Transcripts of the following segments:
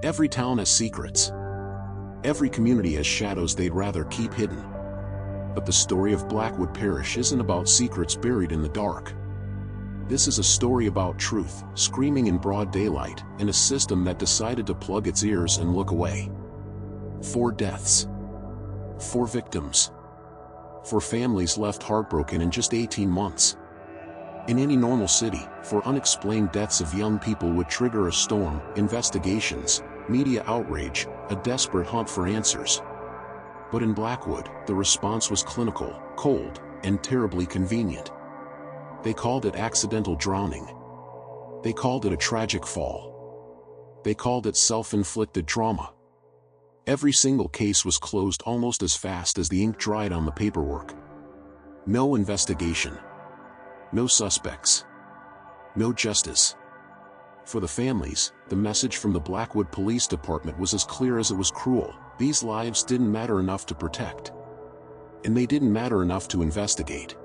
Every town has secrets. Every community has shadows they'd rather keep hidden. But the story of Blackwood Parish isn't about secrets buried in the dark. This is a story about truth, screaming in broad daylight, in a system that decided to plug its ears and look away. 4 deaths. 4 victims. 4 families left heartbroken in just 18 months. In any normal city, 4 unexplained deaths of young people would trigger a storm, investigations, media outrage, a desperate hunt for answers. But in Blackwood, the response was clinical, cold, and terribly convenient. They called it accidental drowning. They called it a tragic fall. They called it self-inflicted trauma. Every single case was closed almost as fast as the ink dried on the paperwork. No investigation. No suspects. No justice. For the families, the message from the Blackwood Police Department was as clear as it was cruel. These lives didn't matter enough to protect. And they didn't matter enough to investigate.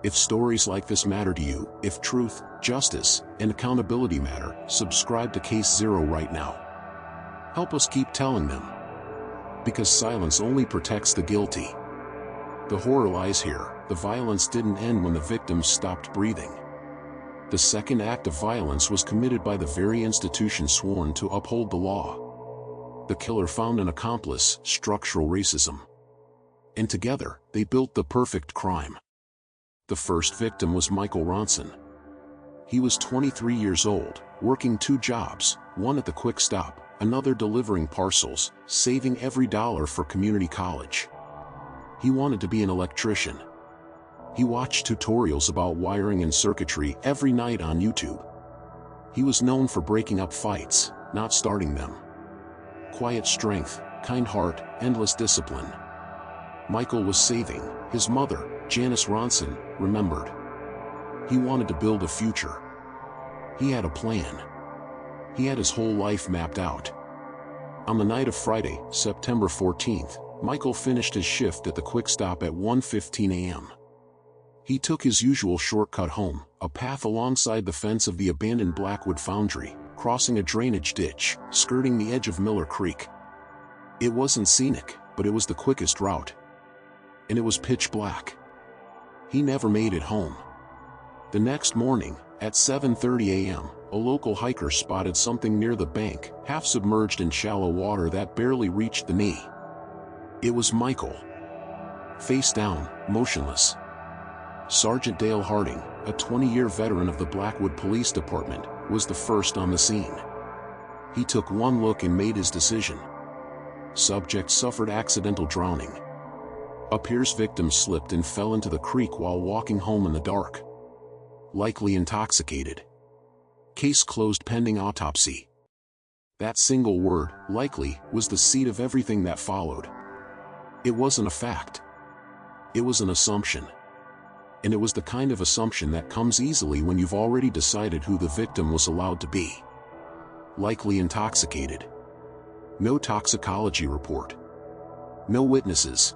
If stories like this matter to you, if truth, justice, and accountability matter, subscribe to Case Zero right now. Help us keep telling them. Because silence only protects the guilty. The horror lies here. The violence didn't end when the victims stopped breathing. The second act of violence was committed by the very institution sworn to uphold the law. The killer found an accomplice, structural racism. And together, they built the perfect crime. The first victim was Michael Ronson. He was 23 years old, working 2 jobs, one at the Quick Stop, another delivering parcels, saving every dollar for community college. He wanted to be an electrician. He watched tutorials about wiring and circuitry every night on YouTube. He was known for breaking up fights, not starting them. Quiet strength, kind heart, endless discipline. Michael was saving. His mother, Janice Ronson, remembered. He wanted to build a future. He had a plan. He had his whole life mapped out. On the night of Friday, September 14th, Michael finished his shift at the Quick Stop at 1:15 a.m. He took his usual shortcut home, a path alongside the fence of the abandoned Blackwood foundry, crossing a drainage ditch, skirting the edge of Miller Creek. It wasn't scenic, but it was the quickest route. And it was pitch black. He never made it home. The next morning, at 7:30 a.m., a local hiker spotted something near the bank, half submerged in shallow water that barely reached the knee. It was Michael. Face down, motionless. Sergeant Dale Harding, a 20-year veteran of the Blackwood Police Department, was the first on the scene. He took one look and made his decision. Subject suffered accidental drowning. Appears victim slipped and fell into the creek while walking home in the dark. Likely intoxicated. Case closed pending autopsy. That single word, likely, was the seed of everything that followed. It wasn't a fact. It was an assumption. And it was the kind of assumption that comes easily when you've already decided who the victim was allowed to be. Likely intoxicated. No toxicology report. No witnesses.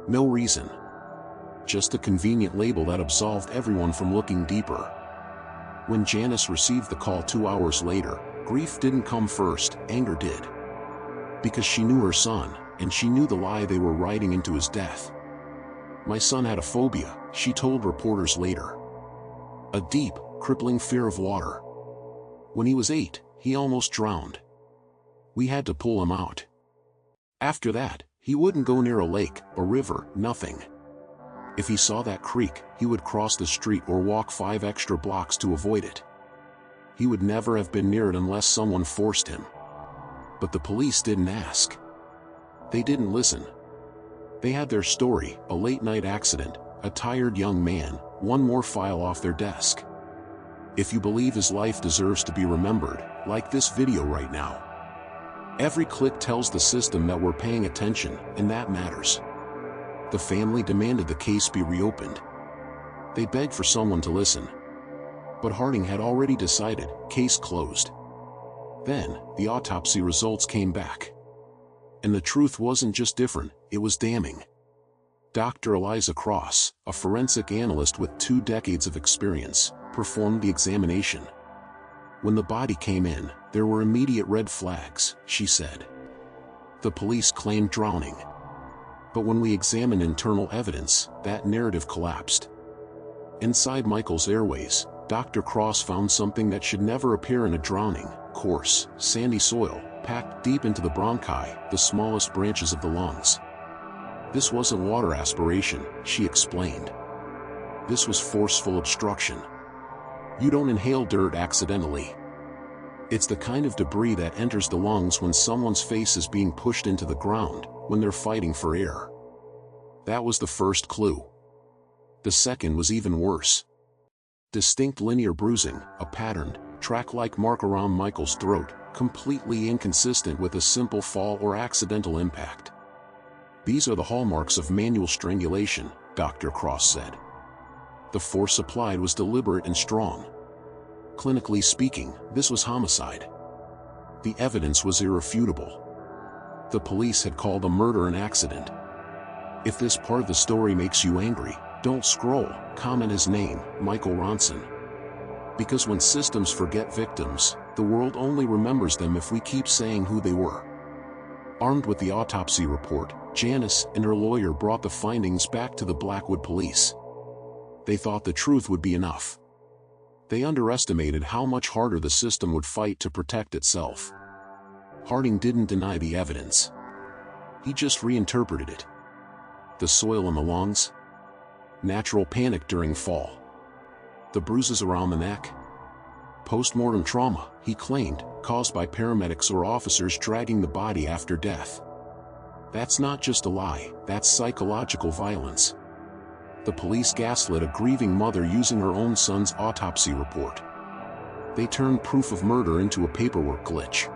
No reason. Just a convenient label that absolved everyone from looking deeper. When Janice received the call 2 hours later, grief didn't come first, anger did. Because she knew her son, and she knew the lie they were writing into his death. My son had a phobia, she told reporters later. A deep, crippling fear of water. When he was 8, he almost drowned. We had to pull him out. After that, he wouldn't go near a lake, a river, nothing. If he saw that creek, he would cross the street or walk 5 extra blocks to avoid it. He would never have been near it unless someone forced him. But the police didn't ask. They didn't listen. They had their story, a late-night accident, a tired young man, one more file off their desk. If you believe his life deserves to be remembered, like this video right now. Every click tells the system that we're paying attention, and that matters. The family demanded the case be reopened. They begged for someone to listen. But Harding had already decided, case closed. Then, the autopsy results came back. And the truth wasn't just different, it was damning. Dr. Eliza Cross, a forensic analyst with 2 decades of experience, performed the examination. When the body came in, There were immediate red flags, she said. The police claimed drowning. But when we examined internal evidence, that narrative collapsed. Inside Michael's airways, Dr. Cross found something that should never appear in a drowning: coarse, sandy soil, packed deep into the bronchi, the smallest branches of the lungs. This wasn't water aspiration, she explained. This was forceful obstruction. You don't inhale dirt accidentally. It's the kind of debris that enters the lungs when someone's face is being pushed into the ground, when they're fighting for air. That was the first clue. The second was even worse. Distinct linear bruising, a patterned, track-like mark around Michael's throat, completely inconsistent with a simple fall or accidental impact. These are the hallmarks of manual strangulation, Dr. Cross said. The force applied was deliberate and strong. Clinically speaking, this was homicide. The evidence was irrefutable. The police had called a murder an accident. If this part of the story makes you angry, don't scroll, comment his name, Michael Ronson. Because when systems forget victims, the world only remembers them if we keep saying who they were. Armed with the autopsy report, Janice and her lawyer brought the findings back to the Blackwood police. They thought the truth would be enough. They underestimated how much harder the system would fight to protect itself. Harding didn't deny the evidence. He just reinterpreted it. The soil in the lungs? Natural panic during fall. The bruises around the neck? Post-mortem trauma, he claimed, caused by paramedics or officers dragging the body after death. That's not just a lie, that's psychological violence. The police gaslit a grieving mother using her own son's autopsy report. They turned proof of murder into a paperwork glitch.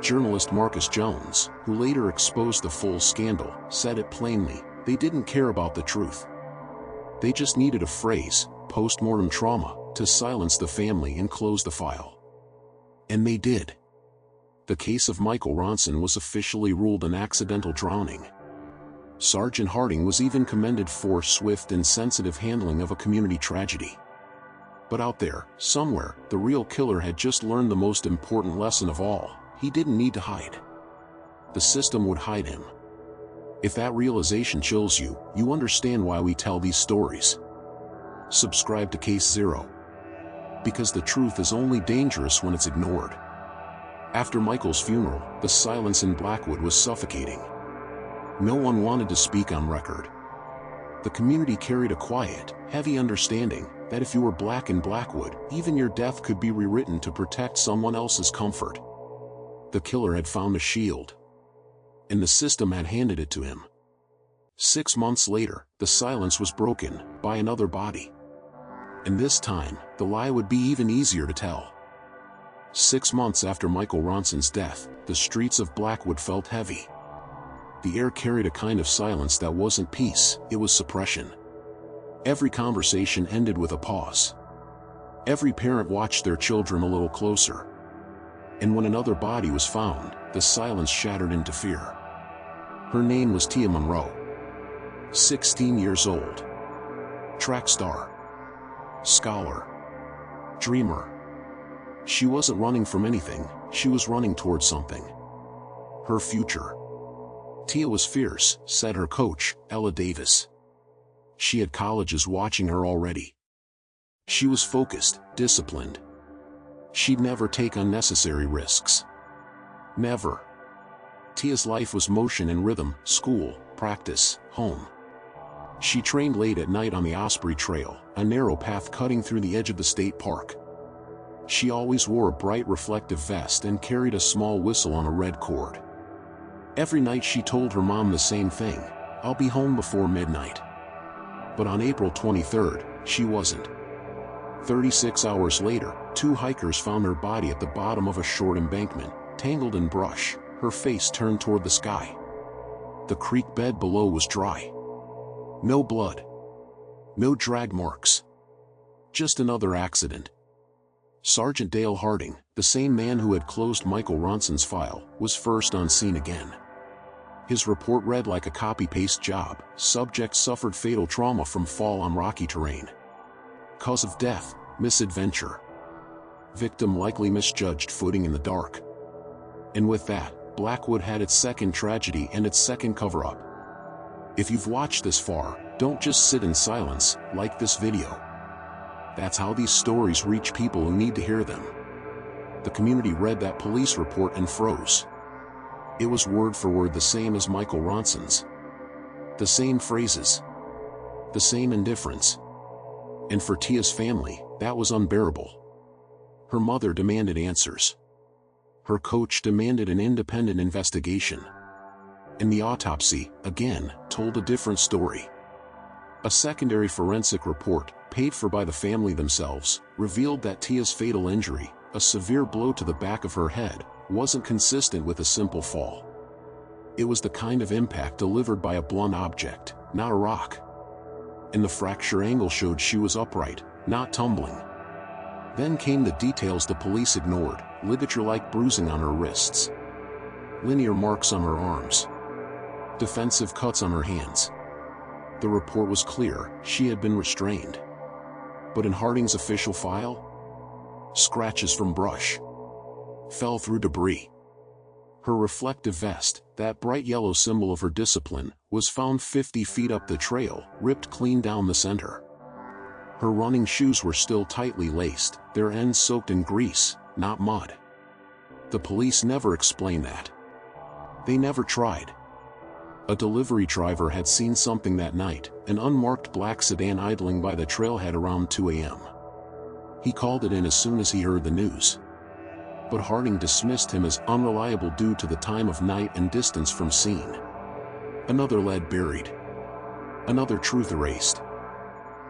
Journalist Marcus Jones, who later exposed the full scandal, said it plainly: they didn't care about the truth. They just needed a phrase, post-mortem trauma, to silence the family and close the file. And they did. The case of Michael Ronson was officially ruled an accidental drowning. Sergeant Harding was even commended for swift and sensitive handling of a community tragedy. But out there, somewhere, the real killer had just learned the most important lesson of all: he didn't need to hide. The system would hide him. If that realization chills you, you understand why we tell these stories. Subscribe to Case Zero. Because the truth is only dangerous when it's ignored. After Michael's funeral, the silence in Blackwood was suffocating. No one wanted to speak on record. The community carried a quiet, heavy understanding that if you were black in Blackwood, even your death could be rewritten to protect someone else's comfort. The killer had found a shield. And the system had handed it to him. 6 months later, the silence was broken by another body. And this time, the lie would be even easier to tell. 6 months after Michael Ronson's death, the streets of Blackwood felt heavy. The air carried a kind of silence that wasn't peace, it was suppression. Every conversation ended with a pause. Every parent watched their children a little closer. And when another body was found, the silence shattered into fear. Her name was Tia Monroe. 16 years old. Track star. Scholar. Dreamer. She wasn't running from anything, she was running towards something. Her future. Tia was fierce, said her coach, Ella Davis. She had colleges watching her already. She was focused, disciplined. She'd never take unnecessary risks. Never. Tia's life was motion and rhythm: school, practice, home. She trained late at night on the Osprey Trail, a narrow path cutting through the edge of the state park. She always wore a bright reflective vest and carried a small whistle on a red cord. Every night she told her mom the same thing: "I'll be home before midnight." But on April 23rd, she wasn't. 36 hours later, 2 hikers found her body at the bottom of a short embankment, tangled in brush, her face turned toward the sky. The creek bed below was dry. No blood. No drag marks. Just another accident. Sergeant Dale Harding, the same man who had closed Michael Ronson's file, was first on scene again. His report read like a copy-paste job: subject suffered fatal trauma from fall on rocky terrain. Cause of death: misadventure. Victim likely misjudged footing in the dark. And with that, Blackwood had its second tragedy and its second cover-up. If you've watched this far, don't just sit in silence, like this video. That's how these stories reach people who need to hear them. The community read that police report and froze. It was word for word the same as Michael Ronson's. The same phrases. The same indifference. And for Tia's family, that was unbearable. Her mother demanded answers. Her coach demanded an independent investigation. And the autopsy, again, told a different story. A secondary forensic report, paid for by the family themselves, revealed that Tia's fatal injury, a severe blow to the back of her head, wasn't consistent with a simple fall. It was the kind of impact delivered by a blunt object, not a rock. And the fracture angle showed she was upright, not tumbling. Then came the details the police ignored: ligature-like bruising on her wrists, linear marks on her arms, defensive cuts on her hands. The report was clear: she had been restrained. But in Harding's official file, scratches from brush, fell through debris. Her reflective vest, that bright yellow symbol of her discipline, was found 50 feet up the trail, ripped clean down the center. Her running shoes were still tightly laced, their ends soaked in grease, not mud. The police never explained that. They never tried. A delivery driver had seen something that night, an unmarked black sedan idling by the trailhead around 2 a.m. He called it in as soon as he heard the news. But Harding dismissed him as unreliable due to the time of night and distance from scene. Another lead buried. Another truth erased.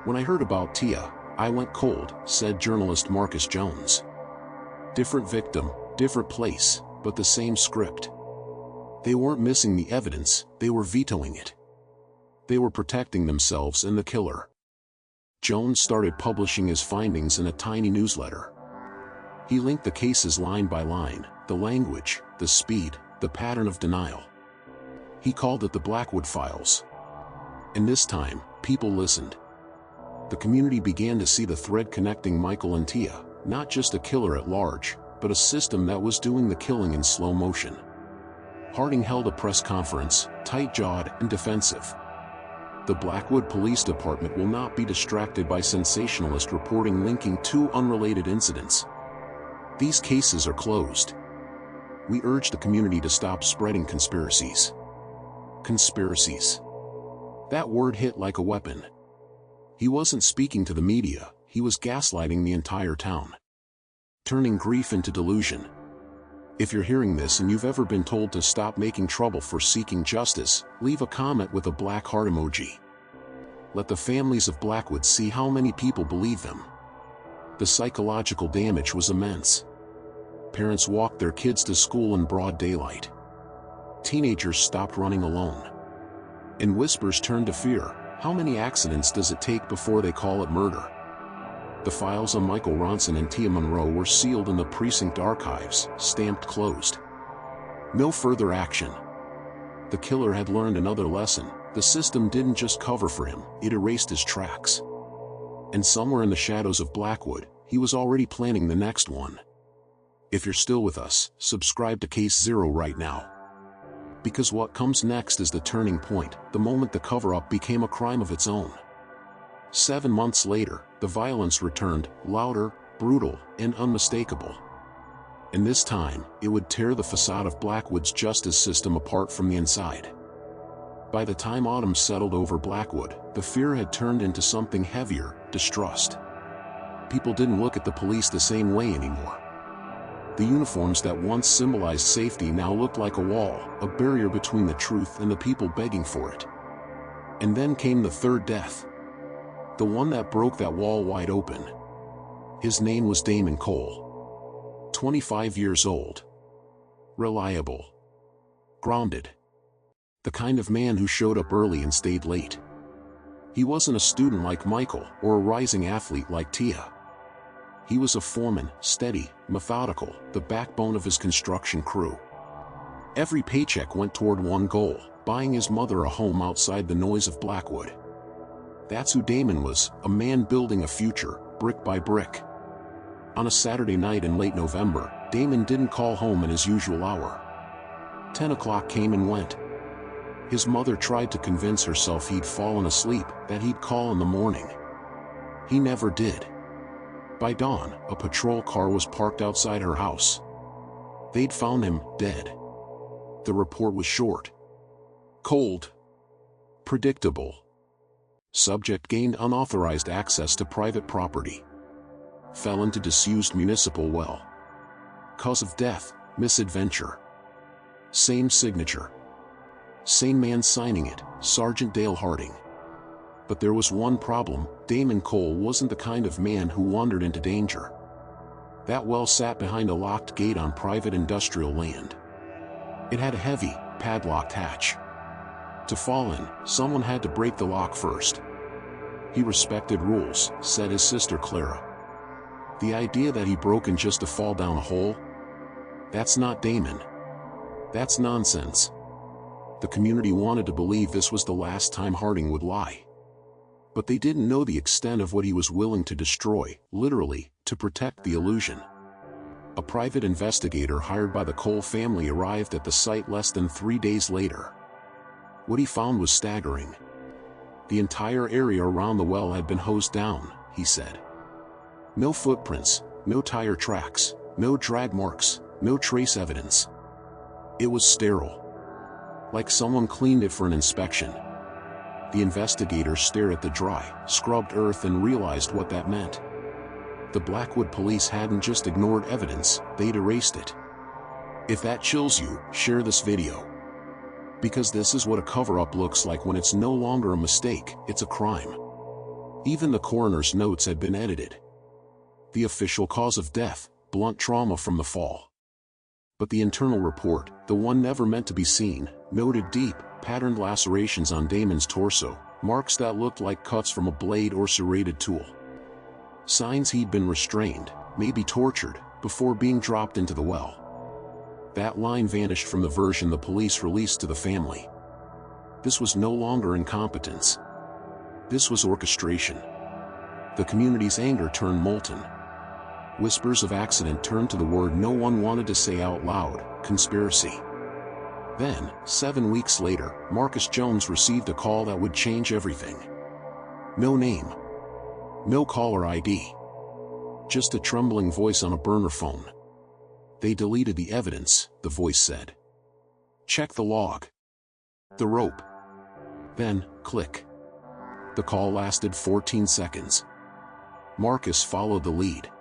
When I heard about Tia, I went cold, said journalist Marcus Jones. Different victim, different place, but the same script. They weren't missing the evidence, they were vetoing it. They were protecting themselves and the killer. Jones started publishing his findings in a tiny newsletter. He linked the cases line by line, the language, the speed, the pattern of denial. He called it the Blackwood Files. And this time, people listened. The community began to see the thread connecting Michael and Tia, not just a killer at large, but a system that was doing the killing in slow motion. Harding held a press conference, tight-jawed and defensive. The Blackwood Police Department will not be distracted by sensationalist reporting linking two unrelated incidents. These cases are closed. We urge the community to stop spreading conspiracies. Conspiracies. That word hit like a weapon. He wasn't speaking to the media, he was gaslighting the entire town. Turning grief into delusion. If you're hearing this and you've ever been told to stop making trouble for seeking justice, leave a comment with a black heart emoji. Let the families of Blackwood see how many people believe them. The psychological damage was immense. Parents walked their kids to school in broad daylight. Teenagers stopped running alone. And whispers turned to fear: how many accidents does it take before they call it murder? The files on Michael Ronson and Tia Monroe were sealed in the precinct archives, stamped closed. No further action. The killer had learned another lesson: the system didn't just cover for him, it erased his tracks. And somewhere in the shadows of Blackwood, he was already planning the next one. If you're still with us, subscribe to Case Zero right now. Because what comes next is the turning point, the moment the cover-up became a crime of its own. 7 months later, the violence returned, louder, brutal, and unmistakable. And this time, it would tear the facade of Blackwood's justice system apart from the inside. By the time autumn settled over Blackwood, the fear had turned into something heavier: distrust. People didn't look at the police the same way anymore. The uniforms that once symbolized safety now looked like a wall, a barrier between the truth and the people begging for it. And then came the third death. The one that broke that wall wide open. His name was Damon Cole. 25 years old. Reliable. Grounded. The kind of man who showed up early and stayed late. He wasn't a student like Michael, or a rising athlete like Tia. He was a foreman, steady, methodical, the backbone of his construction crew. Every paycheck went toward one goal: buying his mother a home outside the noise of Blackwood. That's who Damon was, a man building a future, brick by brick. On a Saturday night in late November, Damon didn't call home in his usual hour. 10 o'clock came and went. His mother tried to convince herself he'd fallen asleep, that he'd call in the morning. He never did. By dawn, a patrol car was parked outside her house. They'd found him dead. The report was short, cold, predictable. Subject gained unauthorized access to private property. Fell into disused municipal well. Cause of death, misadventure. Same signature. Same man signing it, Sergeant Dale Harding. But there was one problem: Damon Cole wasn't the kind of man who wandered into danger. That well sat behind a locked gate on private industrial land. It had a heavy, padlocked hatch. To fall in, someone had to break the lock first. He respected rules, said his sister Clara. The idea that he broke in just to fall down a hole? That's not Damon. That's nonsense. The community wanted to believe this was the last time Harding would lie. But they didn't know the extent of what he was willing to destroy, literally, to protect the illusion. A private investigator hired by the Cole family arrived at the site less than 3 days later. What he found was staggering. The entire area around the well had been hosed down, he said. No footprints, no tire tracks, no drag marks, no trace evidence. It was sterile. Like someone cleaned it for an inspection. The investigators stared at the dry, scrubbed earth and realized what that meant. The Blackwood police hadn't just ignored evidence, they'd erased it. If that chills you, share this video. Because this is what a cover-up looks like when it's no longer a mistake, it's a crime. Even the coroner's notes had been edited. The official cause of death, blunt trauma from the fall. But the internal report, the one never meant to be seen, noted deep, patterned lacerations on Damon's torso, marks that looked like cuts from a blade or serrated tool. Signs he'd been restrained, maybe tortured, before being dropped into the well. That line vanished from the version the police released to the family. This was no longer incompetence. This was orchestration. The community's anger turned molten. Whispers of accident turned to the word no one wanted to say out loud: conspiracy. Then, 7 weeks later, Marcus Jones received a call that would change everything. No name. No caller ID. Just a trembling voice on a burner phone. They deleted the evidence, the voice said. Check the log. The rope. Then, click. The call lasted 14 seconds. Marcus followed the lead.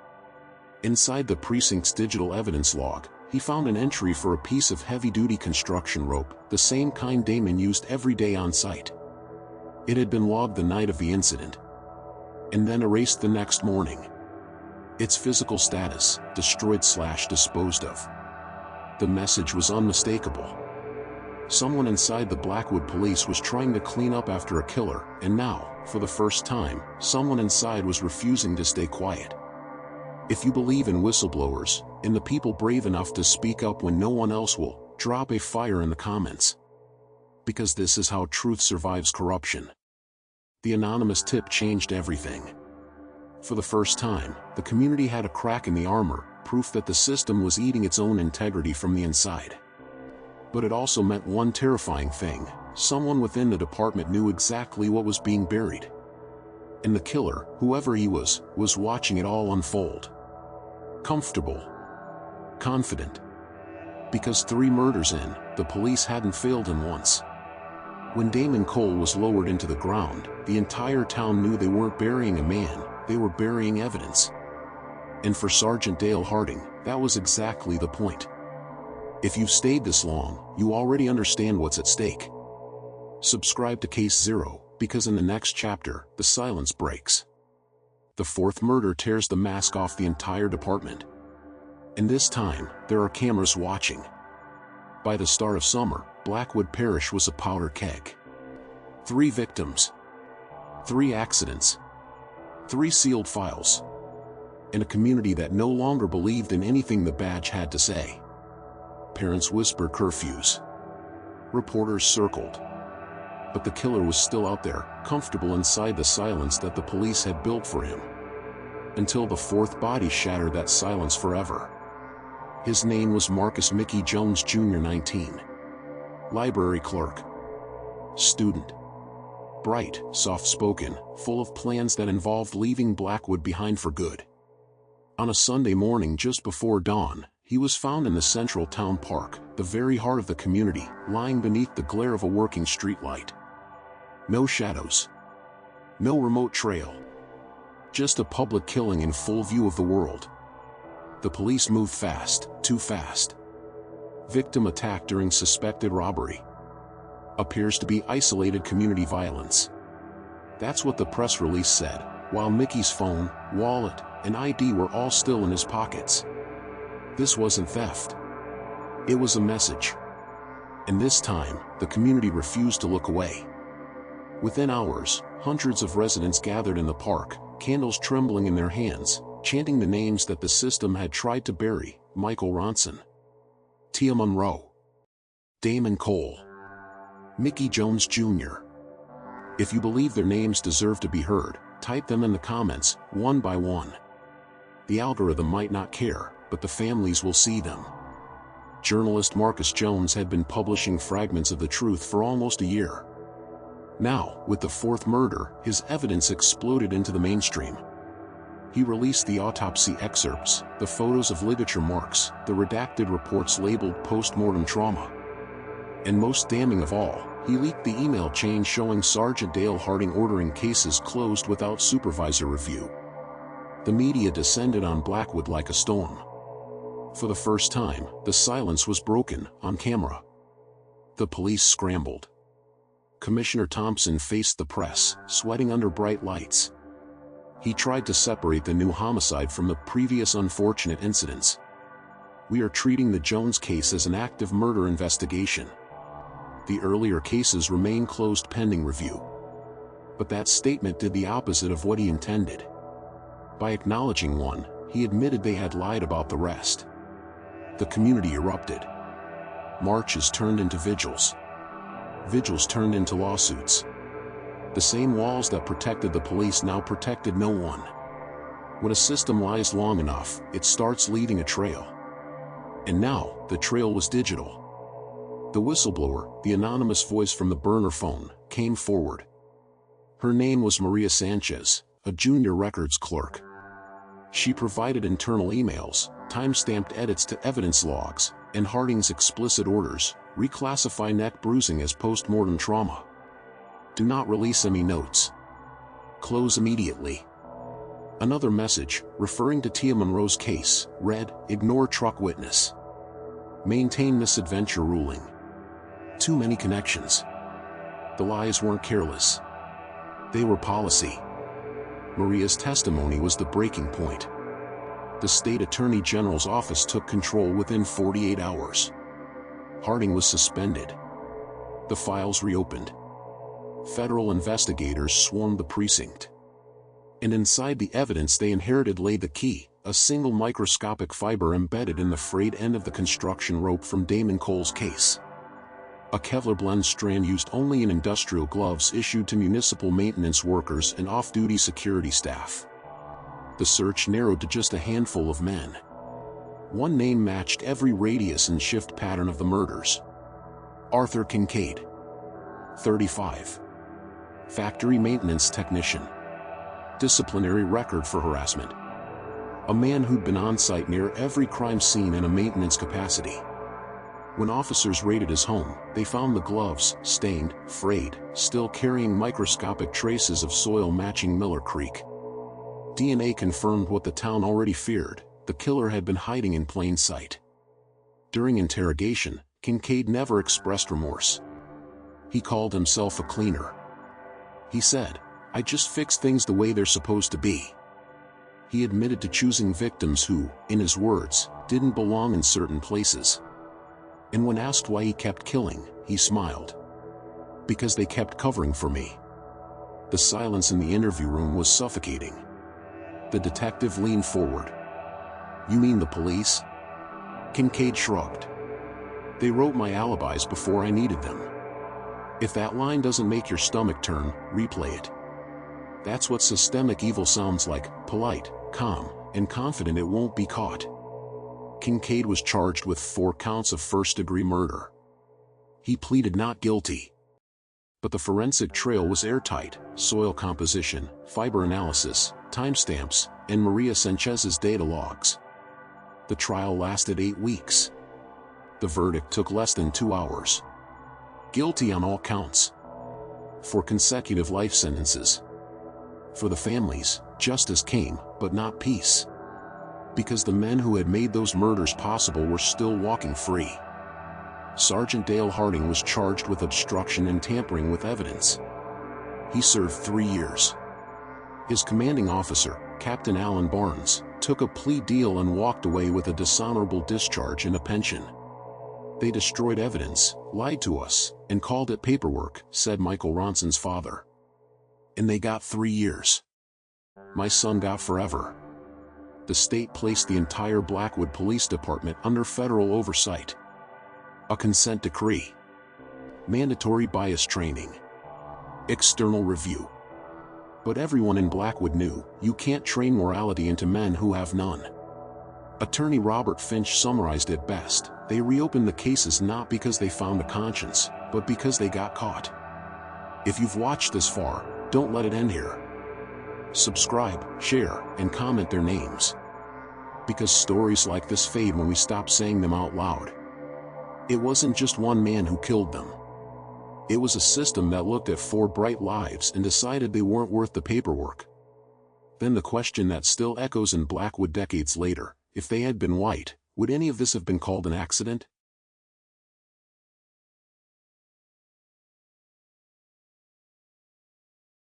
Inside the precinct's digital evidence log, he found an entry for a piece of heavy-duty construction rope, the same kind Damon used every day on site. It had been logged the night of the incident, and then erased the next morning. Its physical status, destroyed/disposed of. The message was unmistakable. Someone inside the Blackwood police was trying to clean up after a killer, and now, for the first time, someone inside was refusing to stay quiet. If you believe in whistleblowers, in the people brave enough to speak up when no one else will, drop a fire in the comments. Because this is how truth survives corruption. The anonymous tip changed everything. For the first time, the community had a crack in the armor, proof that the system was eating its own integrity from the inside. But it also meant one terrifying thing: someone within the department knew exactly what was being buried. And the killer, whoever he was watching it all unfold. Comfortable. Confident. Because 3 murders in, the police hadn't failed him once. When Damon Cole was lowered into the ground, the entire town knew they weren't burying a man, they were burying evidence. And for Sergeant Dale Harding, that was exactly the point. If you've stayed this long, you already understand what's at stake. Subscribe to Case Zero, because in the next chapter, the silence breaks. The 4th murder tears the mask off the entire department. And this time, there are cameras watching. By the start of summer, Blackwood Parish was a powder keg. 3 victims. 3 accidents. 3 sealed files. And a community that no longer believed in anything the badge had to say. Parents whispered curfews. Reporters circled. But the killer was still out there, comfortable inside the silence that the police had built for him. until the fourth body shattered that silence forever. His name was Marcus Mickey Jones Jr. 19. Library clerk. Student. Bright, soft-spoken, full of plans that involved leaving Blackwood behind for good. On a Sunday morning just before dawn, he was found in the central town park, the very heart of the community, lying beneath the glare of a working streetlight. No shadows. No remote trail. Just a public killing in full view of the world. The police moved fast, too fast. Victim attacked during suspected robbery. Appears to be isolated community violence. That's what the press release said, while Mickey's phone, wallet, and ID were all still in his pockets. This wasn't theft. It was a message. And this time, the community refused to look away. Within hours, hundreds of residents gathered in the park, candles trembling in their hands, chanting the names that the system had tried to bury: Michael Ronson, Tia Monroe, Damon Cole, Mickey Jones Jr. If you believe their names deserve to be heard, type them in the comments, one by one. The algorithm might not care, but the families will see them. Journalist Marcus Jones had been publishing fragments of the truth for almost a year. Now, with the fourth murder, his evidence exploded into the mainstream. He released the autopsy excerpts, the photos of ligature marks, the redacted reports labeled post-mortem trauma. And most damning of all, he leaked the email chain showing Sergeant Dale Harding ordering cases closed without supervisor review. The media descended on Blackwood like a storm. For the first time, the silence was broken, on camera. The police scrambled. Commissioner Thompson faced the press, sweating under bright lights. He tried to separate the new homicide from the previous unfortunate incidents. "We are treating the Jones case as an active murder investigation. The earlier cases remain closed pending review." But that statement did the opposite of what he intended. By acknowledging one, he admitted they had lied about the rest. The community erupted. Marches turned into vigils. Vigils turned into lawsuits. The same walls that protected the police now protected no one. When a system lies long enough, it starts leaving a trail. And now, the trail was digital. The whistleblower, the anonymous voice from the burner phone, came forward. Her name was Maria Sanchez, a junior records clerk. She provided internal emails, time-stamped edits to evidence logs, and Harding's explicit orders: reclassify neck bruising as post-mortem trauma. Do not release any notes. Close immediately. Another message, referring to Tia Monroe's case, read: ignore truck witness. Maintain misadventure ruling. Too many connections. The lies weren't careless. They were policy. Maria's testimony was the breaking point. The state attorney general's office took control within 48 hours. Harding was suspended. The files reopened. Federal investigators swarmed the precinct. And inside the evidence they inherited lay the key: a single microscopic fiber embedded in the frayed end of the construction rope from Damon Cole's case. A Kevlar blend strand used only in industrial gloves issued to municipal maintenance workers and off-duty security staff. The search narrowed to just a handful of men. One name matched every radius and shift pattern of the murders: Arthur Kincaid, 35. Factory maintenance technician. Disciplinary record for harassment. A man who'd been on site near every crime scene in a maintenance capacity. When officers raided his home, they found the gloves, stained, frayed, still carrying microscopic traces of soil matching Miller Creek. DNA confirmed what the town already feared: the killer had been hiding in plain sight. During interrogation, Kincaid never expressed remorse. He called himself a cleaner. He said, "I just fix things the way they're supposed to be." He admitted to choosing victims who, in his words, didn't belong in certain places. And when asked why he kept killing, he smiled. "Because they kept covering for me." The silence in the interview room was suffocating. The detective leaned forward. "You mean the police?" Kincaid shrugged. "They wrote my alibis before I needed them." If that line doesn't make your stomach turn, replay it. That's what systemic evil sounds like: polite, calm and confident it won't be caught. Kincaid was charged with 4 counts of first-degree murder. He pleaded not guilty. But the forensic trail was airtight: soil composition, fiber analysis, timestamps, and Maria Sanchez's data logs. The trial lasted 8 weeks. The verdict took less than 2 hours. Guilty on all counts. 4 consecutive life sentences. For the families, justice came, but not peace. Because the men who had made those murders possible were still walking free. Sergeant Dale Harding was charged with obstruction and tampering with evidence. He served 3 years. His commanding officer, Captain Alan Barnes, took a plea deal and walked away with a dishonorable discharge and a pension. "They destroyed evidence, lied to us, and called it paperwork," said Michael Ronson's father. "And they got 3 years. My son got forever." The state placed the entire Blackwood Police Department under federal oversight. A consent decree. Mandatory bias training. External review. But everyone in Blackwood knew, you can't train morality into men who have none. Attorney Robert Finch summarized it best: they reopened the cases not because they found a conscience, but because they got caught. If you've watched this far, don't let it end here. Subscribe, share, and comment their names. Because stories like this fade when we stop saying them out loud. It wasn't just one man who killed them. It was a system that looked at 4 bright lives and decided they weren't worth the paperwork. Then the question that still echoes in Blackwood decades later: if they had been white, would any of this have been called an accident?